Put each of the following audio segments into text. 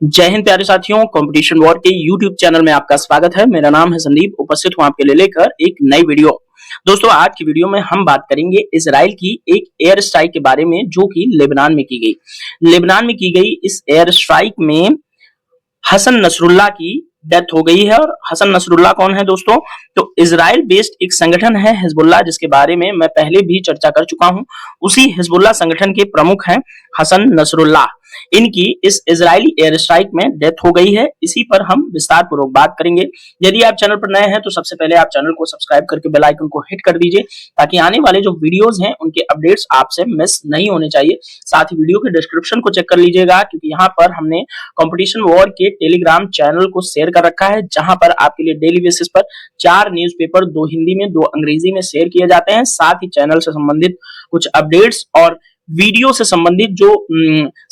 जय हिंद प्यारे साथियों, कंपटीशन वॉर के यूट्यूब चैनल में आपका स्वागत है। मेरा नाम है संदीप, उपस्थित हूं आपके लिए लेकर एक नई वीडियो। दोस्तों, आज की वीडियो में हम बात करेंगे इजराइल की एक एयर स्ट्राइक के बारे में जो कि लेबनान में की गई। लेबनान में की गई इस एयर स्ट्राइक में हसन नसरुल्लाह की डेथ हो गई है। और हसन नसरुल्लाह कौन है दोस्तों? तो इजराइल बेस्ड एक संगठन है हिजबुल्लाह, जिसके बारे में मैं पहले भी चर्चा कर चुका हूं। उसी हिजबुल्लाह संगठन के प्रमुख हैं हसन नसरुल्लाह। इनकी इस इजरायली एयर स्ट्राइक में डेथ हो गई है। इसी पर हम विस्तार पूर्वक बात करेंगे। यदि आप चैनल पर नए हैं तो सबसे पहले आप चैनल को सब्सक्राइब करके बेल आइकन को हिट कर दीजिए, ताकि आने वाले जो वीडियोस हैं उनके अपडेट्स आपसे मिस नहीं होने चाहिए। साथ ही वीडियो के डिस्क्रिप्शन को चेक कर लीजिएगा, क्योंकि यहाँ पर हमने कंपटीशन वॉर के टेलीग्राम चैनल को शेयर कर रखा है, जहां पर आपके लिए डेली बेसिस पर 4 न्यूज़पेपर, 2 हिंदी में 2 अंग्रेजी में शेयर किए जाते हैं। साथ ही चैनल से संबंधित कुछ अपडेट्स और वीडियो से संबंधित जो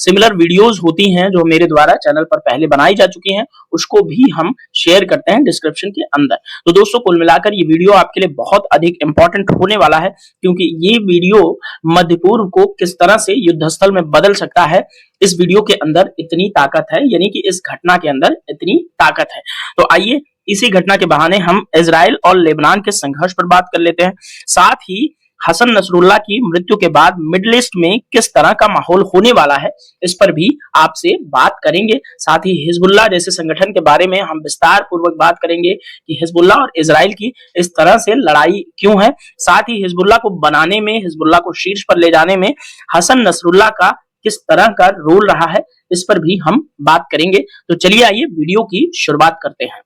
सिमिलर वीडियोस होती हैं जो मेरे द्वारा चैनल पर पहले बनाई जा चुकी हैं, उसको भी हम शेयर करते हैं डिस्क्रिप्शन के अंदर। तो दोस्तों, कुल मिलाकर ये वीडियो आपके लिए बहुत अधिक इंपॉर्टेंट होने वाला है, क्योंकि ये वीडियो मध्य पूर्व को किस तरह से युद्ध स्थल में बदल सकता है, इस वीडियो के अंदर इतनी ताकत है, यानी कि इस घटना के अंदर इतनी ताकत है। तो आइए इसी घटना के बहाने हम इजराइल और लेबनान के संघर्ष पर बात कर लेते हैं। साथ ही हसन नसरुल्लाह की मृत्यु के बाद मिडिल ईस्ट में किस तरह का माहौल होने वाला है, इस पर भी आपसे बात करेंगे। साथ ही हिजबुल्लाह जैसे संगठन के बारे में हम विस्तार पूर्वक बात करेंगे कि हिजबुल्लाह और इजराइल की इस तरह से लड़ाई क्यों है। साथ ही हिजबुल्लाह को बनाने में, हिजबुल्लाह को शीर्ष पर ले जाने में हसन नसरुल्लाह का किस तरह का रोल रहा है, इस पर भी हम बात करेंगे। तो चलिए आइए वीडियो की शुरुआत करते हैं।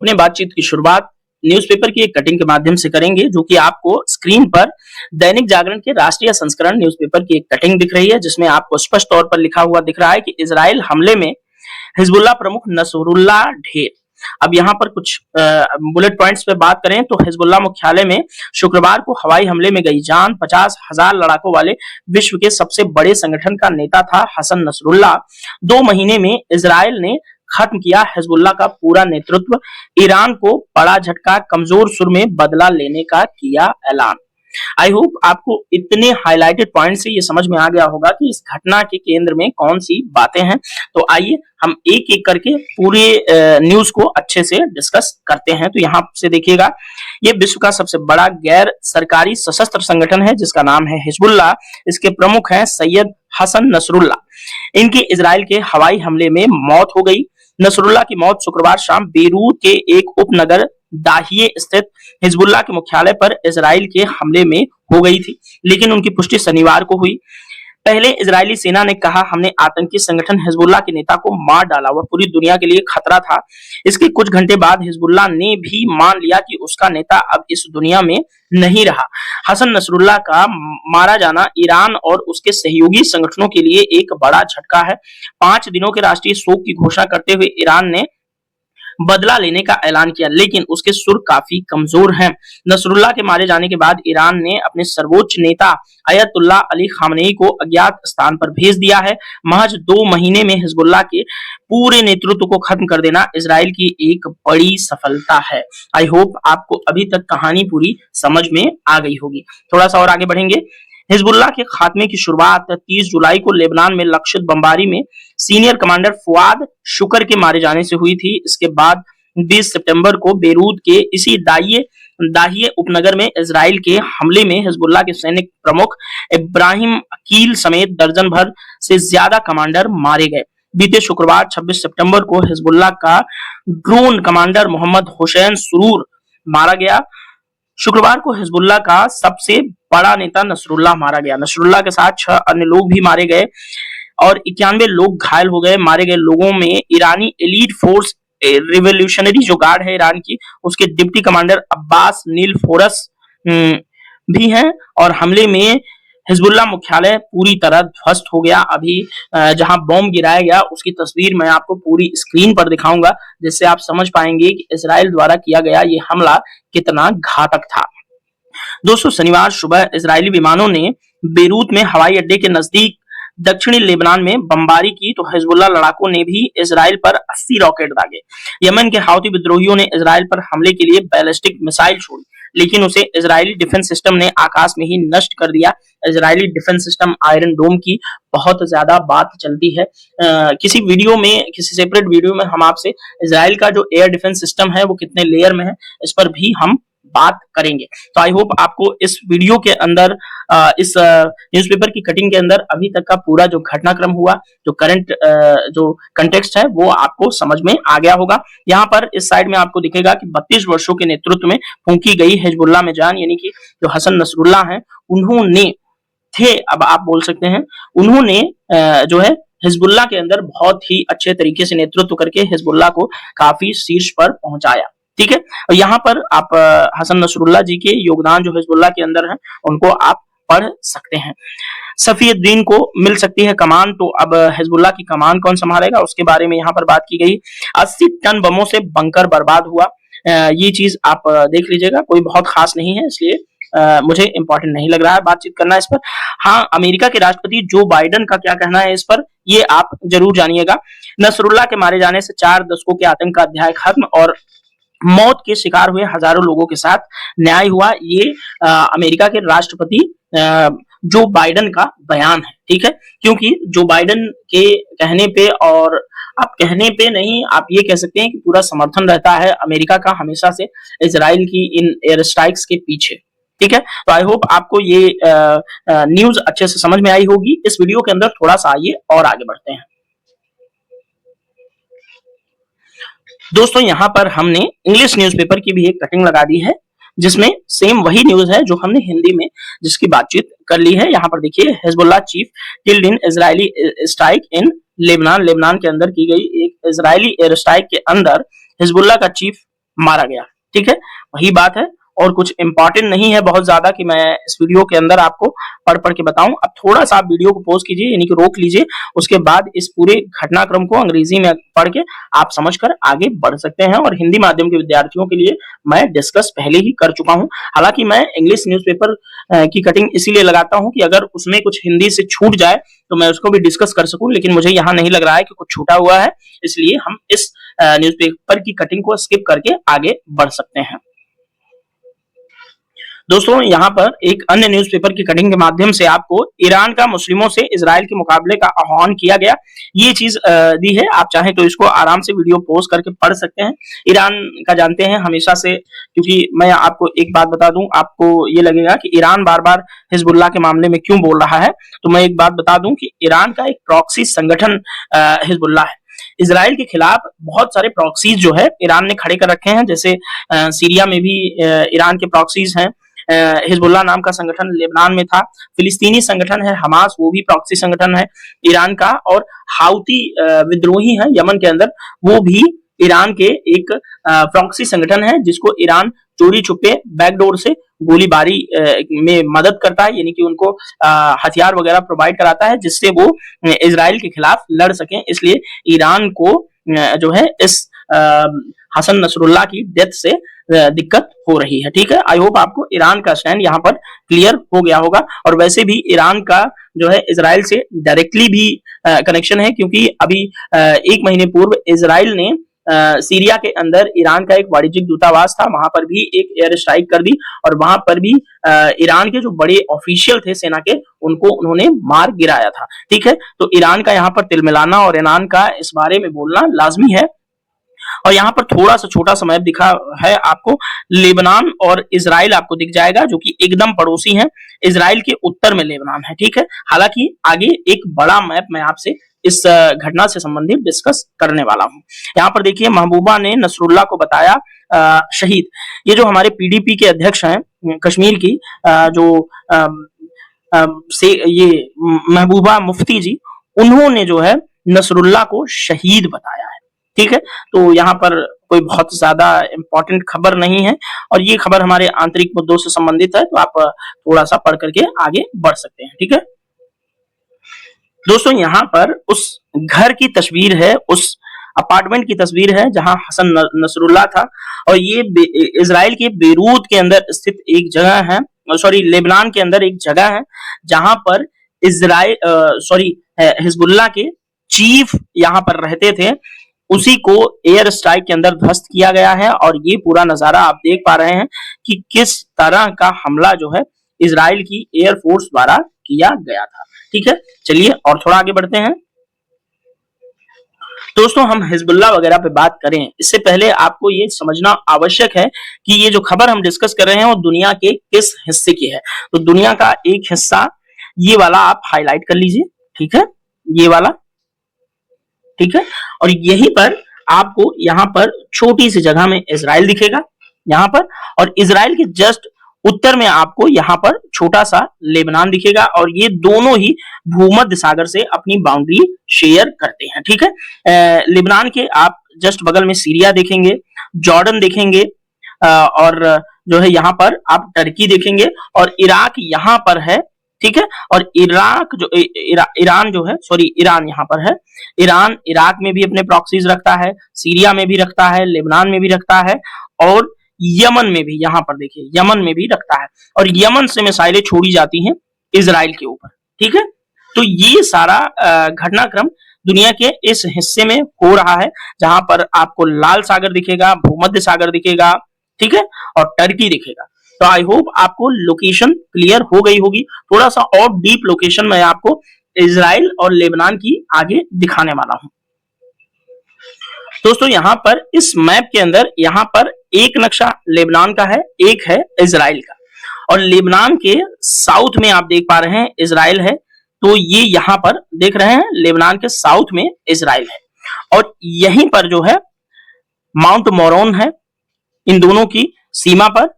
उन्हें बातचीत की शुरुआत न्यूज़पेपर की एक कटिंग के माध्यम से करेंगे, जो कि आपको स्क्रीन पर दैनिक जागरण के राष्ट्रीय संस्करण न्यूज़पेपर की एक कटिंग दिख रही है, जिसमें आपको स्पष्ट तौर पर लिखा हुआ दिख रहा है कि इजराइल हमले में हिजबुल्लाह प्रमुख नसरुल्लाह ढेर। अब यहाँ पर कुछ बुलेट पॉइंट्स पे बात करें तो हिजबुल्लाह मुख्यालय में शुक्रवार को हवाई हमले में गई जान। 50,000 लड़ाकों वाले विश्व के सबसे बड़े संगठन का नेता था हसन नसरुल्लाह। 2 महीने में इजराइल ने खत्म किया हिजबुल्लाह का पूरा नेतृत्व। ईरान को बड़ा झटका, कमजोर सुर में बदला लेने का किया ऐलान। आई होप आपको इतने हाईलाइटेड पॉइंट से ये समझ में आ गया होगा कि इस घटना के केंद्र में कौन सी बातें हैं। तो आइए हम एक एक करके पूरे न्यूज को अच्छे से डिस्कस करते हैं। तो यहाँ से देखिएगा, ये विश्व का सबसे बड़ा गैर सरकारी सशस्त्र संगठन है, जिसका नाम है हिजबुल्लाह। इसके प्रमुख हैं सैयद हसन नसरुल्लाह। इनकी इजराइल के हवाई हमले में मौत हो गई। नसरुल्लाह की मौत शुक्रवार शाम बेरूत के एक उपनगर दाहिए स्थित हिजबुल्लाह के मुख्यालय पर इजराइल के हमले में हो गई थी, लेकिन उनकी पुष्टि शनिवार को हुई। पहले इजरायली सेना ने कहा, हमने आतंकी संगठन हिजबुल्लाह के नेता को मार डाला, वह पूरी दुनिया के लिए खतरा था। इसके कुछ घंटे बाद हिजबुल्लाह ने भी मान लिया कि उसका नेता अब इस दुनिया में नहीं रहा। हसन नसरुल्लाह का मारा जाना ईरान और उसके सहयोगी संगठनों के लिए एक बड़ा झटका है। 5 दिनों के राष्ट्रीय शोक की घोषणा करते हुए ईरान ने बदला लेने का ऐलान किया, लेकिन उसके सुर काफी कमजोर हैं। नसरुल्लाह के मारे जाने के बाद ईरान ने अपने सर्वोच्च नेता अयतुल्लाह अली खामनेई को अज्ञात स्थान पर भेज दिया है। महज 2 महीने में हिजबुल्लाह के पूरे नेतृत्व को खत्म कर देना इजराइल की एक बड़ी सफलता है। आई होप आपको अभी तक कहानी पूरी समझ में आ गई होगी। थोड़ा सा और आगे बढ़ेंगे। हिजबुल्लाह के खात्मे की शुरुआत 30 जुलाई को लेबनान में लक्षित बमबारी में सीनियर कमांडर फुआद शुक्र के मारे जाने से हुई थी। इसके बाद 20 सितंबर को बेरूत के इसी दाहिए उपनगर में इजराइल के हमले में हिजबुल्लाह के सैनिक प्रमुख इब्राहिम अकील समेत दर्जन भर से ज्यादा कमांडर मारे गए। बीते शुक्रवार 26 सितंबर को हिजबुल्लाह का ड्रोन कमांडर मोहम्मद हुसैन सुरूर मारा गया। शुक्रवार को हिजबुल्लाह का सबसे बड़ा नेता नसरुल्लाह मारा गया। नसरुल्लाह के साथ 6 अन्य लोग भी मारे गए और 91 लोग घायल हो गए। मारे गए लोगों में ईरानी एलीट फोर्स रिवोल्यूशनरी जो गार्ड है ईरान की, उसके डिप्टी कमांडर अब्बास नील फोरस भी हैं। और हमले में हिजबुल्लाह मुख्यालय पूरी तरह ध्वस्त हो गया। अभी जहां बॉम्ब गिराया गया उसकी तस्वीर मैं आपको पूरी स्क्रीन पर दिखाऊंगा, जिससे आप समझ पाएंगे कि इजराइल द्वारा किया गया ये हमला कितना घातक था। दोस्तों, शनिवार सुबह इजरायली विमानों ने बेरूत में हवाई अड्डे के नजदीक दक्षिणी लेबनान में बमबारी की, तो हिजबुल्लाह लड़ाकों ने भी इजराइल पर 80 रॉकेट दागे। यमन के हौती विद्रोहियों ने इजराइल पर हमले के लिए बैलिस्टिक मिसाइल छोड़ी। लेकिन उसे इजरायली डिफेंस सिस्टम ने आकाश में ही नष्ट कर दिया। इजरायली डिफेंस सिस्टम आयरन डोम की बहुत ज्यादा बात चलती है। किसी वीडियो में, किसी सेपरेट वीडियो में हम आपसे इजराइल का जो एयर डिफेंस सिस्टम है वो कितने लेयर में है इस पर भी हम बात करेंगे। तो आई होप आपको इस वीडियो के अंदर इस न्यूज़पेपर की कटिंग के अंदर अभी तक का पूरा जो घटनाक्रम हुआ, जो करंट जो कंटेक्स्ट है वो आपको समझ में आ गया होगा। यहाँ पर इस साइड में आपको दिखेगा कि 32 वर्षों के नेतृत्व में फूंकी गई हिजबुल्लाह में जान, यानी कि जो हसन नसरुल्लाह हैं उन्होंने थे, अब आप बोल सकते हैं, उन्होंने जो है हिजबुल्लाह के अंदर बहुत ही अच्छे तरीके से नेतृत्व करके हिजबुल्लाह को काफी शीर्ष पर पहुंचाया। ठीक है, और यहाँ पर आप हसन नसरुल्लाह जी के योगदान जो हिजबुल्लाह के अंदर है उनको आप पढ़ सकते हैं। सफीउद्दीन को मिल सकती है कमान, तो अब हिजबुल्लाह की कमान कौन संभालेगा उसके बारे में यहाँ पर बात की गई। 80 टन बमों से बंकर बर्बाद हुआ, ये चीज आप देख लीजिएगा, कोई बहुत खास नहीं है, इसलिए मुझे इंपॉर्टेंट नहीं लग रहा है बातचीत करना इस पर। हाँ, अमेरिका के राष्ट्रपति जो बाइडेन का क्या कहना है इस पर, ये आप जरूर जानिएगा। नसरुल्लाह के मारे जाने से 4 दशकों के आतंक का अध्याय खत्म और मौत के शिकार हुए हजारों लोगों के साथ न्याय हुआ, ये अमेरिका के राष्ट्रपति जो बाइडेन का बयान है। ठीक है, क्योंकि जो बाइडेन के कहने पे, और आप कहने पे नहीं, आप ये कह सकते हैं कि पूरा समर्थन रहता है अमेरिका का हमेशा से इजराइल की इन एयर स्ट्राइक्स के पीछे। ठीक है, तो आई होप आपको ये न्यूज अच्छे से समझ में आई होगी। इस वीडियो के अंदर थोड़ा सा आइए और आगे बढ़ते हैं। दोस्तों यहाँ पर हमने इंग्लिश न्यूज़पेपर की भी एक कटिंग लगा दी है, जिसमें सेम वही न्यूज है जो हमने हिंदी में जिसकी बातचीत कर ली है। यहाँ पर देखिए, Hezbollah chief killed in Israeli strike in Lebanon, Lebanon के अंदर की गई एक इजरायली एयर स्ट्राइक के अंदर हिजबुल्लाह का चीफ मारा गया। ठीक है, वही बात है और कुछ इंपॉर्टेंट नहीं है बहुत ज्यादा कि मैं इस वीडियो के अंदर आपको पढ़ पढ़ के बताऊं। अब थोड़ा सा आप वीडियो को पॉज कीजिए, यानी कि रोक लीजिए, उसके बाद इस पूरे घटनाक्रम को अंग्रेजी में पढ़ के आप समझकर आगे बढ़ सकते हैं। और हिंदी माध्यम के विद्यार्थियों के लिए मैं डिस्कस पहले ही कर चुका हूं। हालांकि मैं इंग्लिश न्यूज़पेपर की कटिंग इसीलिए लगाता हूं कि अगर उसमें कुछ हिंदी से छूट जाए तो मैं उसको भी डिस्कस कर सकूं, लेकिन मुझे यहाँ नहीं लग रहा है कि कुछ छूटा हुआ है, इसलिए हम इस न्यूज़पेपर की कटिंग को स्किप करके आगे बढ़ सकते हैं। दोस्तों यहाँ पर एक अन्य न्यूज़पेपर की कटिंग के माध्यम से आपको ईरान का मुस्लिमों से इजराइल के मुकाबले का आह्वान किया गया, ये चीज दी है। आप चाहें तो इसको आराम से वीडियो पॉज करके पढ़ सकते हैं। ईरान का जानते हैं हमेशा से, क्योंकि मैं आपको एक बात बता दूं, आपको ये लगेगा कि ईरान बार बार हिजबुल्लाह के मामले में क्यों बोल रहा है, तो मैं एक बात बता दूं कि ईरान का एक प्रॉक्सी संगठन हिजबुल्लाह है। इजराइल के खिलाफ बहुत सारे प्रॉक्सीज जो है ईरान ने खड़े कर रखे हैं, जैसे सीरिया में भी ईरान के प्रॉक्सीज हैं, हिजबुल्लाह नाम का संगठन लेबनान में था, फिलिस्तीनी संगठन है हमास, वो भी प्रॉक्सी संगठन है ईरान का, और हाउती विद्रोही है यमन के अंदर, वो भी ईरान के एक प्रॉक्सी संगठन है जिसको ईरान चोरी छुपे बैकडोर से गोलीबारी में मदद करता है, यानी कि उनको हथियार वगैरह प्रोवाइड कराता है जिससे वो इजराइल के खिलाफ लड़ सकें। इसलिए ईरान को जो है इस हसन नसरुल्लाह की डेथ से दिक्कत हो रही है। ठीक है, आई होप आपको ईरान का स्टैंड यहाँ पर क्लियर हो गया होगा। और वैसे भी ईरान का जो है इजराइल से डायरेक्टली भी कनेक्शन है, क्योंकि अभी 1 महीने पूर्व इजराइल ने सीरिया के अंदर ईरान का एक वाणिज्यिक दूतावास था, वहां पर भी एक एयर स्ट्राइक कर दी, और वहां पर भी ईरान के जो बड़े ऑफिशियल थे सेना के, उनको उन्होंने मार गिराया था। ठीक है, तो ईरान का यहाँ पर तिलमिलाना और ईरान का इस बारे में बोलना लाजमी है। और यहाँ पर थोड़ा सा छोटा सा मैप दिखा है आपको, लेबनान और इजराइल आपको दिख जाएगा जो कि एकदम पड़ोसी हैं। इजराइल के उत्तर में लेबनान है। ठीक है, हालांकि आगे एक बड़ा मैप मैं आपसे इस घटना से संबंधित डिस्कस करने वाला हूं। यहाँ पर देखिए, महबूबा ने नसरुल्लाह को बताया शहीद। ये जो हमारे पीडीपी के अध्यक्ष हैं कश्मीर की, जो से ये महबूबा मुफ्ती जी, उन्होंने जो है नसरुल्लाह को शहीद बताया है। ठीक है, तो यहाँ पर कोई बहुत ज्यादा इंपॉर्टेंट खबर नहीं है, और ये खबर हमारे आंतरिक मुद्दों से संबंधित है, तो आप थोड़ा सा पढ़ करके आगे बढ़ सकते हैं। ठीक है दोस्तों, यहाँ पर उस घर की तस्वीर है, उस अपार्टमेंट की तस्वीर है जहां हसन नसरुल्लाह था, और ये इजराइल के बेरूत के अंदर स्थित एक जगह है, सॉरी लेबनान के अंदर एक जगह है जहां पर हिजबुल्लाह के चीफ यहाँ पर रहते थे। उसी को एयर स्ट्राइक के अंदर ध्वस्त किया गया है। और ये पूरा नजारा आप देख पा रहे हैं कि किस तरह का हमला जो है इजराइल की एयरफोर्स द्वारा किया गया था। ठीक है, चलिए और थोड़ा आगे बढ़ते हैं। दोस्तों, हम हिजबुल्लाह वगैरह पे बात करें इससे पहले आपको ये समझना आवश्यक है कि ये जो खबर हम डिस्कस कर रहे हैं वो दुनिया के किस हिस्से की है। तो दुनिया का एक हिस्सा ये वाला आप हाईलाइट कर लीजिए, ठीक है, ये वाला, ठीक है। और यहीं पर आपको यहाँ पर छोटी सी जगह में इजराइल दिखेगा यहाँ पर, और इजराइल के जस्ट उत्तर में आपको यहाँ पर छोटा सा लेबनान दिखेगा, और ये दोनों ही भूमध्य सागर से अपनी बाउंड्री शेयर करते हैं। ठीक है, लेबनान के आप जस्ट बगल में सीरिया देखेंगे, जॉर्डन देखेंगे, और जो है यहाँ पर आप टर्की देखेंगे, और इराक यहाँ पर है। ठीक है, और इराक जो ईरान जो है, सॉरी ईरान यहाँ पर है। ईरान इराक में भी अपने प्रॉक्सीज रखता है, सीरिया में भी रखता है, लेबनान में भी रखता है, और यमन में भी, यहाँ पर देखिए यमन में भी रखता है, और यमन से मिसाइलें छोड़ी जाती हैं इजराइल के ऊपर। ठीक है, तो ये सारा घटनाक्रम दुनिया के इस हिस्से में हो रहा है जहां पर आपको लाल सागर दिखेगा, भूमध्य सागर दिखेगा, ठीक है, और टर्की दिखेगा। तो आई होप आपको लोकेशन क्लियर हो गई होगी। थोड़ा सा और डीप लोकेशन मैं आपको इजराइल और लेबनान की आगे दिखाने वाला हूं। दोस्तों, यहाँ पर इस मैप के अंदर यहाँ पर एक नक्शा लेबनान का है, एक है इजराइल का, और लेबनान के साउथ में आप देख पा रहे हैं इजराइल है। तो ये यहाँ पर देख रहे हैं लेबनान के साउथ में इजराइल है, और यहीं पर जो है माउंट मोरोन है इन दोनों की सीमा पर।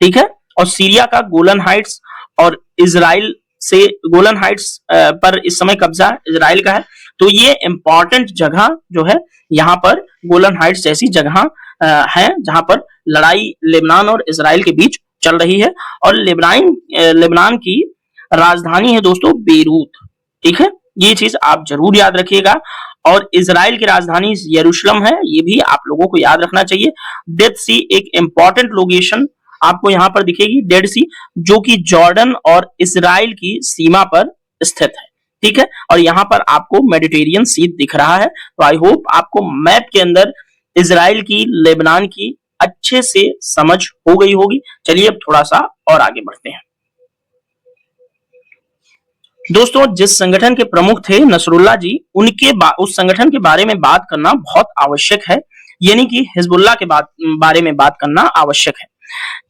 ठीक है, और सीरिया का गोलन हाइट्स, और इजराइल से गोलन हाइट्स पर इस समय कब्जा इजराइल का है। तो ये इंपॉर्टेंट जगह जो है यहाँ पर गोलन हाइट्स जैसी जगह है जहां पर लड़ाई लेबनान और इजराइल के बीच चल रही है। और लेबनान की राजधानी है दोस्तों बेरूत। ठीक है, ये चीज आप जरूर याद रखिएगा। और इजराइल की राजधानी यरूशलेम है, ये भी आप लोगों को याद रखना चाहिए। डेड सी एक इंपॉर्टेंट लोकेशन आपको यहाँ पर दिखेगी, डेड सी, जो कि जॉर्डन और इजराइल की सीमा पर स्थित है। ठीक है, और यहाँ पर आपको मेडिटेरियन सी दिख रहा है। तो आई होप आपको मैप के अंदर इजराइल की, लेबनान की अच्छे से समझ हो गई होगी। चलिए अब थोड़ा सा और आगे बढ़ते हैं। दोस्तों, जिस संगठन के प्रमुख थे नसरुल्लाह जी, उस संगठन के बारे में बात करना बहुत आवश्यक है, यानी कि हिजबुल्लाह के बारे में बात करना आवश्यक है।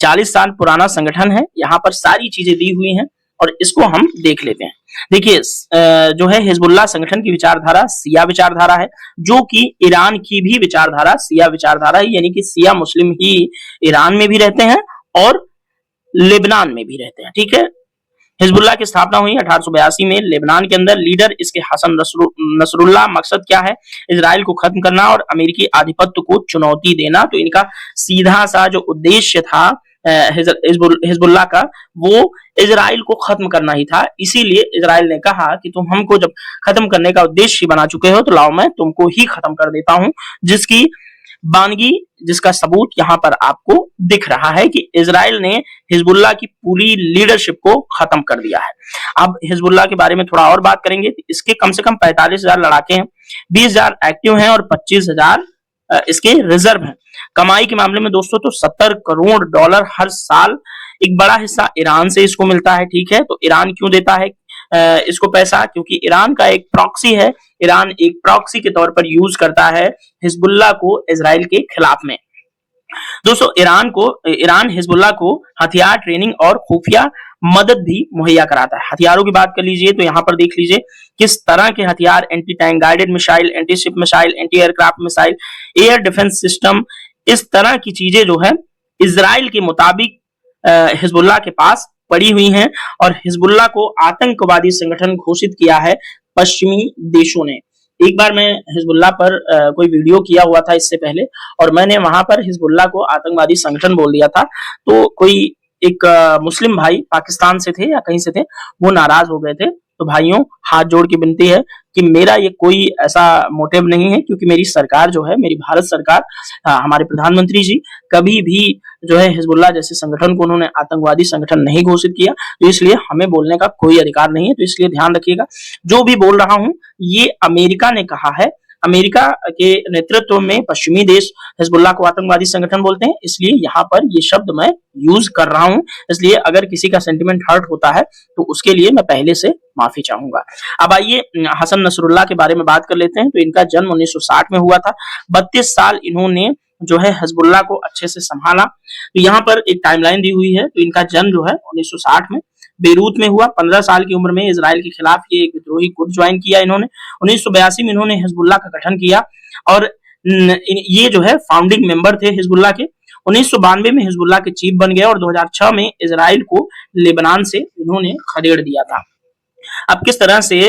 40 साल पुराना संगठन है, यहाँ पर सारी चीजें दी हुई हैं और इसको हम देख लेते हैं। देखिए, जो है हिजबुल्लाह संगठन की विचारधारा सिया विचारधारा है, जो कि ईरान की भी विचारधारा सिया विचारधारा है, यानी कि सिया मुस्लिम ही ईरान में भी रहते हैं और लेबनान में भी रहते हैं। ठीक है, हिजबुल्लाह की स्थापना हुई 1882 में लेबनान के अंदर। लीडर इसके हसन नसरुल्लाह। मकसद क्या है? इजराइल को खत्म करना और अमेरिकी आधिपत्य को चुनौती देना। तो इनका सीधा सा जो उद्देश्य था हिजबुल्लाह का, वो इजराइल को खत्म करना ही था। इसीलिए इजराइल ने कहा कि तुम हमको जब खत्म करने का उद्देश्य बना चुके हो तो लाओ मैं तुमको ही खत्म कर देता हूं, जिसका सबूत यहाँ पर आपको दिख रहा है कि इजराइल ने हिजबुल्लाह की पूरी लीडरशिप को खत्म कर दिया है। अब हिजबुल्लाह के बारे में थोड़ा और बात करेंगे। इसके कम से कम 45,000 लड़ाके हैं, 20,000 एक्टिव हैं और 25,000 इसके रिजर्व हैं। कमाई के मामले में दोस्तों तो $70 करोड़ हर साल। एक बड़ा हिस्सा ईरान से इसको मिलता है। ठीक है, तो ईरान क्यों देता है इसको पैसा? क्योंकि ईरान का एक प्रॉक्सी है, ईरान एक प्रॉक्सी के तौर पर यूज करता है हिजबुल्लाह को इजराइल के खिलाफ में। दोस्तों, ईरान हिजबुल्लाह को हथियार, ट्रेनिंग और खुफिया मदद भी मुहैया कराता है। हथियारों की बात कर लीजिए तो यहाँ पर देख लीजिए किस तरह के हथियार, anti tank guided missile, anti ship missile, anti aircraft missile, air defence system, इस तरह की चीजें जो है इजराइल के मुताबिक हिजबुल्लाह के पास पड़ी हुई हैं। और हिजबुल्लाह को आतंकवादी संगठन घोषित किया है पश्चिमी देशों ने। एक बार मैं हिजबुल्लाह पर कोई वीडियो किया हुआ था इससे पहले, और मैंने वहां पर हिजबुल्लाह को आतंकवादी संगठन बोल दिया था। तो कोई एक मुस्लिम भाई पाकिस्तान से थे या कहीं से थे, वो नाराज हो गए थे। तो भाइयों, हाथ जोड़ के विनती है कि मेरा ये कोई ऐसा मोटिव नहीं है, क्योंकि मेरी सरकार जो है, मेरी भारत सरकार, हमारे प्रधानमंत्री जी कभी भी जो है हिजबुल्लाह जैसे संगठन को उन्होंने आतंकवादी संगठन नहीं घोषित किया। तो इसलिए हमें बोलने का कोई अधिकार नहीं है। तो इसलिए ध्यान रखिएगा, जो भी बोल रहा हूं ये अमेरिका ने कहा है, अमेरिका के नेतृत्व में पश्चिमी देश हिजबुल्लाह को आतंकवादी संगठन बोलते हैं, इसलिए यहाँ पर ये शब्द मैं यूज कर रहा हूँ। इसलिए अगर किसी का सेंटिमेंट हर्ट होता है तो उसके लिए मैं पहले से माफी चाहूंगा। अब आइए हसन नसरुल्लाह के बारे में बात कर लेते हैं। तो इनका जन्म 1960 में हुआ था। 32 साल इन्होंने जो है हिजबुल्लाह को अच्छे से संभाला। तो यहाँ पर एक टाइमलाइन दी हुई है। तो इनका जन्म जो है 1960 में बेरूत में हुआ। 15 साल की उम्र में इजराइल के खिलाफ ये एक विद्रोही गुट ज्वाइन किया इन्होंने। 1982 में इन्होंने हिजबुल्लाह का गठन किया और ये जो है फाउंडिंग मेंबर थे हिजबुल्लाह के। 1992 में हिजबुल्लाह के चीफ बन गए और 2006 में इजराइल को लेबनान से इन्होंने खदेड़ दिया था। अब किस तरह से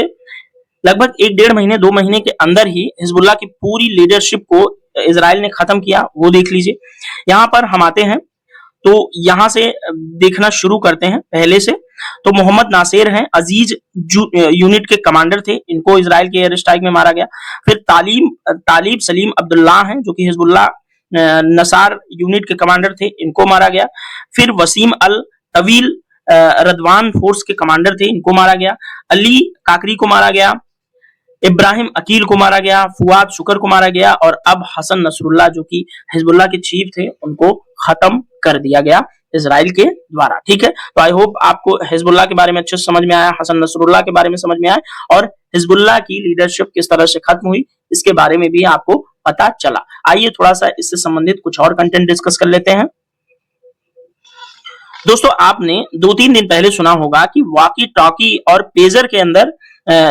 लगभग 1-1.5 महीने 2 महीने के अंदर ही हिजबुल्लाह की पूरी लीडरशिप को इजराइल ने खत्म किया, वो देख लीजिए। यहाँ पर हम आते हैं तो यहां से देखना शुरू करते हैं पहले से। तो मोहम्मद नासेर हैं, अजीज यूनिट के कमांडर थे, इनको इजराइल के एयर स्ट्राइक में मारा गया। फिर तालिब सलीम अब्दुल्लाह हैं जो कि हिजबुल्लाह नसार यूनिट के कमांडर थे, इनको मारा गया। फिर वसीम अल तवील रदवान फोर्स के कमांडर थे, इनको मारा गया। अली काकरी को मारा गया। इब्राहिम अकील को मारा गया। फुआद शुक्र को मारा गया। और अब हसन नसरुल्लाह जो कि हिजबुल्लाह के चीफ थे, उनको खत्म कर दिया गया इजराइल के द्वारा। ठीक है, तो आई होप आपको हिजबुल्लाह के बारे में अच्छे से समझ में आया, हसन नसरुल्लाह के बारे में समझ में आया और हिजबुल्लाह की लीडरशिप किस तरह से खत्म हुई इसके बारे में भी आपको पता चला। आइए थोड़ा सा इससे संबंधित कुछ और कंटेंट डिस्कस कर लेते हैं। दोस्तों, आपने 2-3 दिन पहले सुना होगा कि वॉकी टॉकी और पेजर के अंदर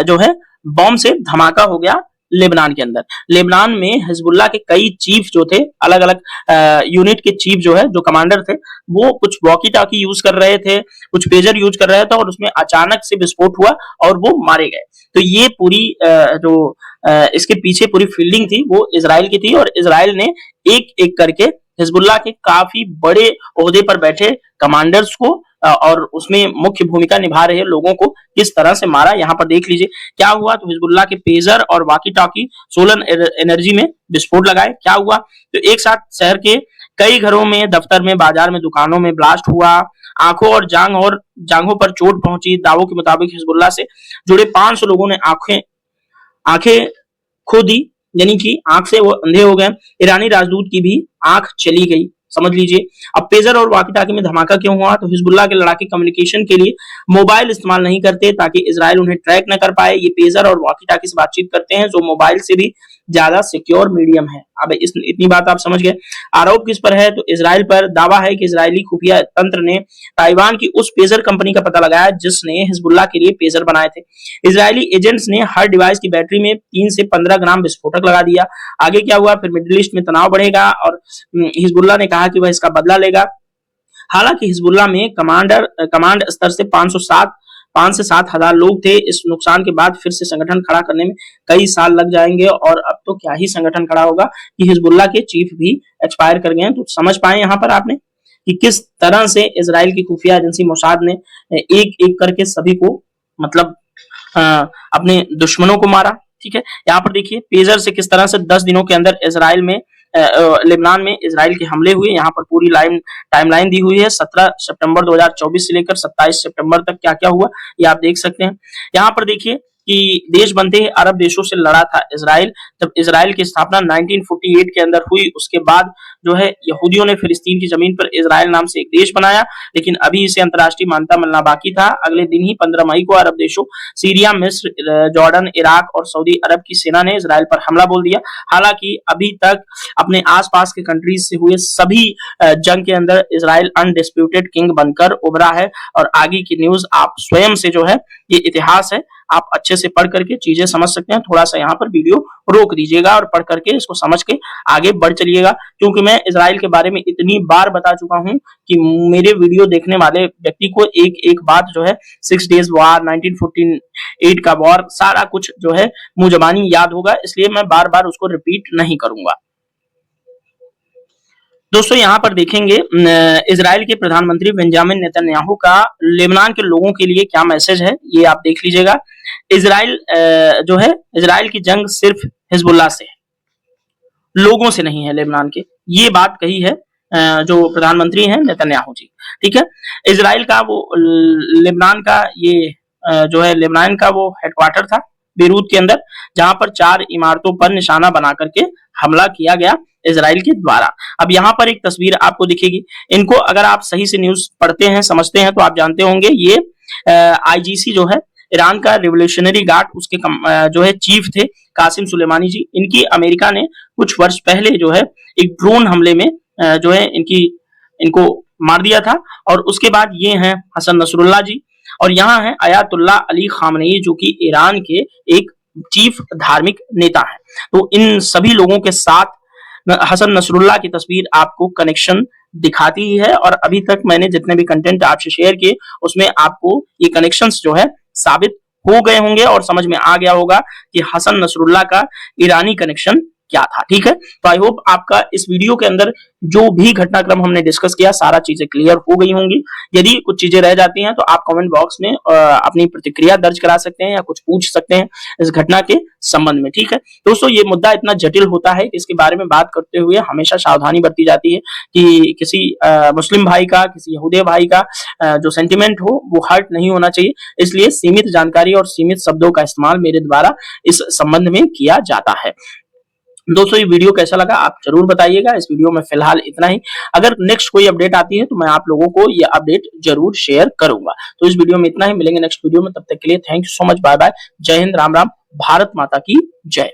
जो है बॉम्ब से धमाका हो गया लेबनान के अंदर। लेबनान में हिजबुल्लाह के कई चीफ जो थे, अलग अलग यूनिट के चीफ जो है, जो कमांडर थे, वो कुछ वॉकी टॉकी यूज कर रहे थे, कुछ पेजर यूज कर रहे थे और उसमें अचानक से विस्फोट हुआ और वो मारे गए। तो ये पूरी इसके पीछे पूरी फील्डिंग थी वो इजराइल की थी और इजराइल ने एक एक करके हिजबुल्लाह के काफी बड़े ओहदे पर बैठे कमांडर्स को और उसमें मुख्य भूमिका निभा रहे लोगों को किस तरह से मारा। यहाँ पर देख लीजिए क्या हुआ। तो हिजबुल्लाह के पेजर और वॉकी टॉकी सोलर एनर्जी में विस्फोट लगाए। क्या हुआ, तो एक साथ शहर के कई घरों में, दफ्तर में, बाजार में, दुकानों में ब्लास्ट हुआ। आंखों और जांघों पर चोट पहुंची। दावों के मुताबिक हिजबुल्लाह से जुड़े 500 लोगों ने आंखें खो दी, यानी कि आंख से वो अंधे हो गए। ईरानी राजदूत की भी आंख चली गई, समझ लीजिए। अब पेजर और वॉकी टॉकी में धमाका क्यों हुआ, तो हिजबुल्लाह के लड़ाके कम्युनिकेशन के लिए मोबाइल इस्तेमाल नहीं करते ताकि इजराइल उन्हें ट्रैक न कर पाए। ये पेजर और वॉकी टॉकी से बातचीत करते हैं जो मोबाइल से भी ज्यादा सिक्योर मीडियम है। अब इतनी बात आप समझ गए। आरोप किस पर है, तो इजराइल पर। दावा है कि इजरायली खुफिया तंत्र ने ताइवान की उस पेजर कंपनी का पता लगाया जिसने हिजबुल्लाह के लिए पेजर बनाए थे। इजरायली एजेंट्स ने हर डिवाइस की बैटरी में 3 से 15 ग्राम विस्फोटक लगा दिया। आगे क्या हुआ, फिर मिडिल ईस्ट में तनाव बढ़ेगा और हिजबुल्लाह ने कहा कि वह इसका बदला लेगा। हालांकि हिजबुल्लाह में कमांड स्तर से 5 से 7 हजार लोग थे। इस नुकसान के बाद फिर से संगठन खड़ा करने में कई साल लग जाएंगे और अब तो क्या ही संगठन खड़ा होगा कि हिजबुल्लाह के चीफ भी एक्सपायर कर गए हैं। तो समझ पाए यहाँ पर आपने कि किस तरह से इजराइल की खुफिया एजेंसी मोसाद ने एक एक करके सभी को मतलब अपने दुश्मनों को मारा। ठीक है, यहाँ पर देखिए पेजर से किस तरह से 10 दिनों के अंदर इजराइल में लेबनान में इजराइल के हमले हुए। यहाँ पर पूरी टाइमलाइन दी हुई है। 17 सितंबर 2024 से लेकर 27 सितंबर तक क्या क्या हुआ ये आप देख सकते हैं। यहाँ पर देखिए कि देश बनते ही अरब देशों से लड़ा था इजराइल। जब इजराइल की स्थापना 1948 के अंदर हुई, उसके बाद जो है यहूदियों ने फिलिस्तीन की जमीन पर इजराइल नाम से एक देश बनाया, लेकिन अभी इसे अंतर्राष्ट्रीय मान्यता मिलना बाकी था। अगले दिन ही 15 मई को अरब देशों सीरिया, मिस्र, जॉर्डन, इराक और सऊदी अरब की सेना ने इजराइल पर हमला बोल दिया। हालांकि अभी तक अपने आसपास के कंट्रीज से हुए सभी जंग के अंदर इजराइल अनडिस्प्यूटेड किंग बनकर उभरा है। और आगे की न्यूज आप स्वयं से जो है, ये इतिहास है, आप अच्छे से पढ़ करके चीजें समझ सकते हैं। थोड़ा सा यहाँ पर वीडियो रोक दीजिएगा और पढ़ करके इसको समझ के आगे बढ़ चलिएगा, क्योंकि मैं इजराइल के बारे में इतनी बार बता चुका हूं कि मेरे वीडियो देखने वाले व्यक्ति को एक एक बात जो है 6 डेज वॉर, 1948 का वॉर, सारा कुछ जो है मुंह जबानी याद होगा, इसलिए मैं बार बार उसको रिपीट नहीं करूंगा। दोस्तों यहाँ पर देखेंगे इजराइल के प्रधानमंत्री बेंजामिन नेतन्याहू का लेबनान के लोगों के लिए क्या मैसेज है, ये आप देख लीजिएगा। इजराइल जो है, इजराइल की जंग सिर्फ हिजबुल्लाह से है, लोगों से नहीं है लेबनान के। ये बात कही है जो प्रधानमंत्री हैं नेतन्याहू जी। ठीक है, इजराइल का वो लेबनान का ये जो है लेबनान का वो हेडक्वार्टर था बेरूत के अंदर, जहां पर 4 इमारतों पर निशाना बना करके हमला किया गया इजराइल के द्वारा। अब यहाँ पर एक तस्वीर आपको दिखेगी। इनको अगर आप सही से न्यूज पढ़ते हैं, समझते हैं, तो आप जानते होंगे ये आईजीसी जो है, ईरान का रिवोल्यूशनरी गार्ड, उसके जो है चीफ थे कासिम सुलेमानी जी। इनकी अमेरिका ने कुछ वर्ष पहले जो है एक ड्रोन हमले में जो है इनको मार दिया था। और उसके बाद ये हैं हसन नसरुल्लाह जी, और यहाँ है अयातुल्लाह अली खामनेई, जो कि ईरान के एक चीफ धार्मिक नेता है। तो इन सभी लोगों के साथ हसन नसरुल्लाह की तस्वीर आपको कनेक्शन दिखाती ही है, और अभी तक मैंने जितने भी कंटेंट आपसे शेयर किए उसमें आपको ये कनेक्शंस जो है साबित हो गए होंगे और समझ में आ गया होगा कि हसन नसरुल्लाह का ईरानी कनेक्शन क्या था। ठीक है, तो आई होप आपका इस वीडियो के अंदर जो भी घटनाक्रम हमने डिस्कस किया सारा चीजें क्लियर हो गई होंगी। यदि कुछ चीजें रह जाती हैं तो आप कमेंट बॉक्स में अपनी प्रतिक्रिया दर्ज करा सकते हैं या कुछ पूछ सकते हैं इस घटना के संबंध में। ठीक है दोस्तों, ये मुद्दा इतना जटिल होता है कि इसके बारे में बात करते हुए हमेशा सावधानी बरती जाती है कि किसी मुस्लिम भाई का, किसी यहूदी भाई का जो सेंटिमेंट हो वो हर्ट नहीं होना चाहिए। इसलिए सीमित जानकारी और सीमित शब्दों का इस्तेमाल मेरे द्वारा इस संबंध में किया जाता है। दोस्तों, ये वीडियो कैसा लगा आप जरूर बताइएगा। इस वीडियो में फिलहाल इतना ही। अगर नेक्स्ट कोई अपडेट आती है तो मैं आप लोगों को ये अपडेट जरूर शेयर करूंगा। तो इस वीडियो में इतना ही, मिलेंगे नेक्स्ट वीडियो में, तब तक के लिए thank you so much, bye bye, Jai Hind, Ram Ram, Bharat माता की जय।